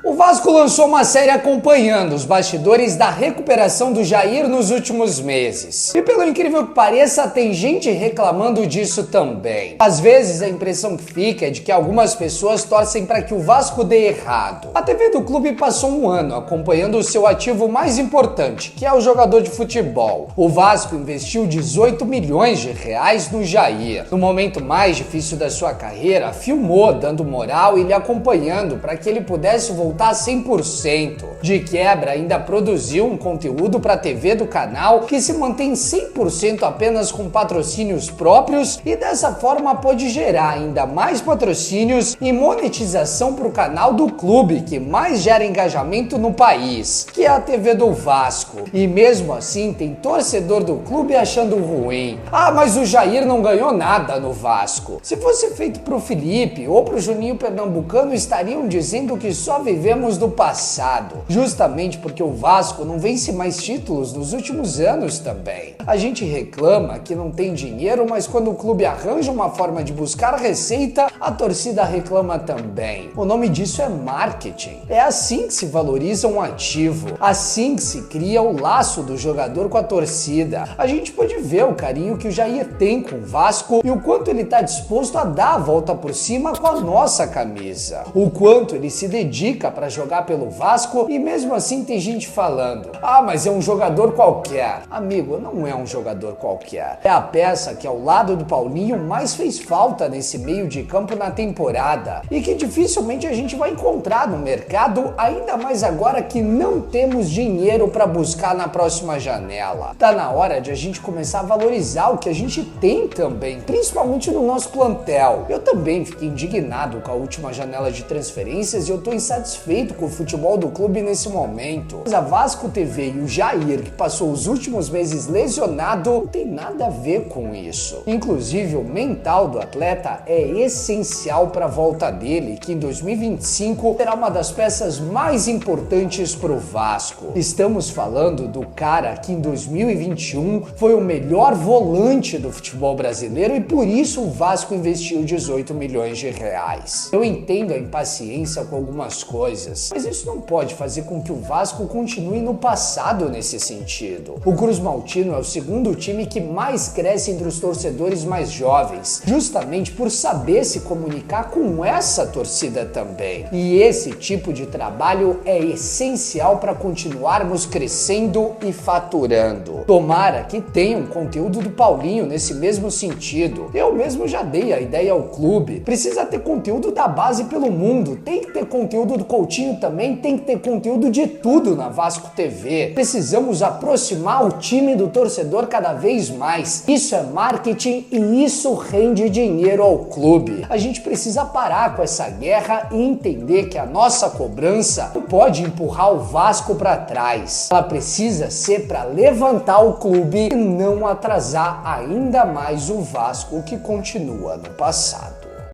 O Vasco lançou uma série acompanhando os bastidores da recuperação do Jair nos últimos meses. E pelo incrível que pareça, tem gente reclamando disso também. Às vezes a impressão que fica é de que algumas pessoas torcem para que o Vasco dê errado. A TV do clube passou um ano acompanhando o seu ativo mais importante, que é o jogador de futebol. O Vasco investiu 18 milhões de reais no Jair. No momento mais difícil da sua carreira, filmou dando moral e lhe acompanhando para que ele pudesse voltar 100%. De quebra, ainda produziu um conteúdo para a TV do canal que se mantém 100% apenas com patrocínios próprios e dessa forma pode gerar ainda mais patrocínios e monetização para o canal do clube que mais gera engajamento no país, que é a TV do Vasco. E mesmo assim tem torcedor do clube achando ruim. Ah, mas o Jair não ganhou nada no Vasco. Se fosse feito pro Felipe ou pro Juninho Pernambucano, estariam dizendo que só vivemos do passado, justamente porque o Vasco não vence mais títulos nos últimos anos também. A gente reclama que não tem dinheiro, mas quando o clube arranja uma forma de buscar receita, a torcida reclama também. O nome disso é marketing. É assim que se valoriza um ativo, assim que se cria o laço do jogador com a torcida. A gente pode ver o carinho que o Jair tem com o Vasco e o quanto ele está disposto a dar a volta por cima com a nossa camisa. O quanto ele se dedica para jogar pelo Vasco e mesmo assim tem gente falando: ah, mas é um jogador qualquer. Amigo, não é um jogador qualquer. É a peça que ao lado do Paulinho mais fez falta nesse meio de campo na temporada e que dificilmente a gente vai encontrar no mercado, ainda mais agora que não temos dinheiro para buscar na próxima janela. Tá na hora de a gente começar a valorizar o que a gente tem também, principalmente no nosso plantel. Eu também fiquei indignado com a última janela de transferências e eu tô insatisfeito com o futebol do clube nesse momento. Mas a Vasco TV e o Jair, que passou os últimos meses lesionado, não tem nada a ver com isso. Inclusive, o mental do atleta é essencial para a volta dele, que em 2025 será uma das peças mais importantes para o Vasco. Estamos falando do cara que em 2021 foi o melhor volante do futebol brasileiro e por isso o Vasco investiu 18 milhões de reais. Eu entendo a impaciência com algumas coisas, mas isso não pode fazer com que o Vasco continue no passado nesse sentido. O Cruz Maltino é o segundo time que mais cresce entre os torcedores mais jovens, justamente por saber se comunicar com essa torcida também. E esse tipo de trabalho é essencial para continuarmos crescendo e faturando. Tomara que tenha um conteúdo do Paulinho nesse mesmo sentido. Eu mesmo já dei a ideia ao clube. Precisa ter conteúdo da base pelo mundo, tem que ter conteúdo do Coutinho também, tem que ter conteúdo de tudo na Vasco TV. Precisamos aproximar o time do torcedor cada vez mais. Isso é marketing e isso rende dinheiro ao clube. A gente precisa parar com essa guerra e entender que a nossa cobrança não pode empurrar o Vasco para trás. Ela precisa ser para levantar o clube e não atrasar ainda mais o Vasco que continua no passado.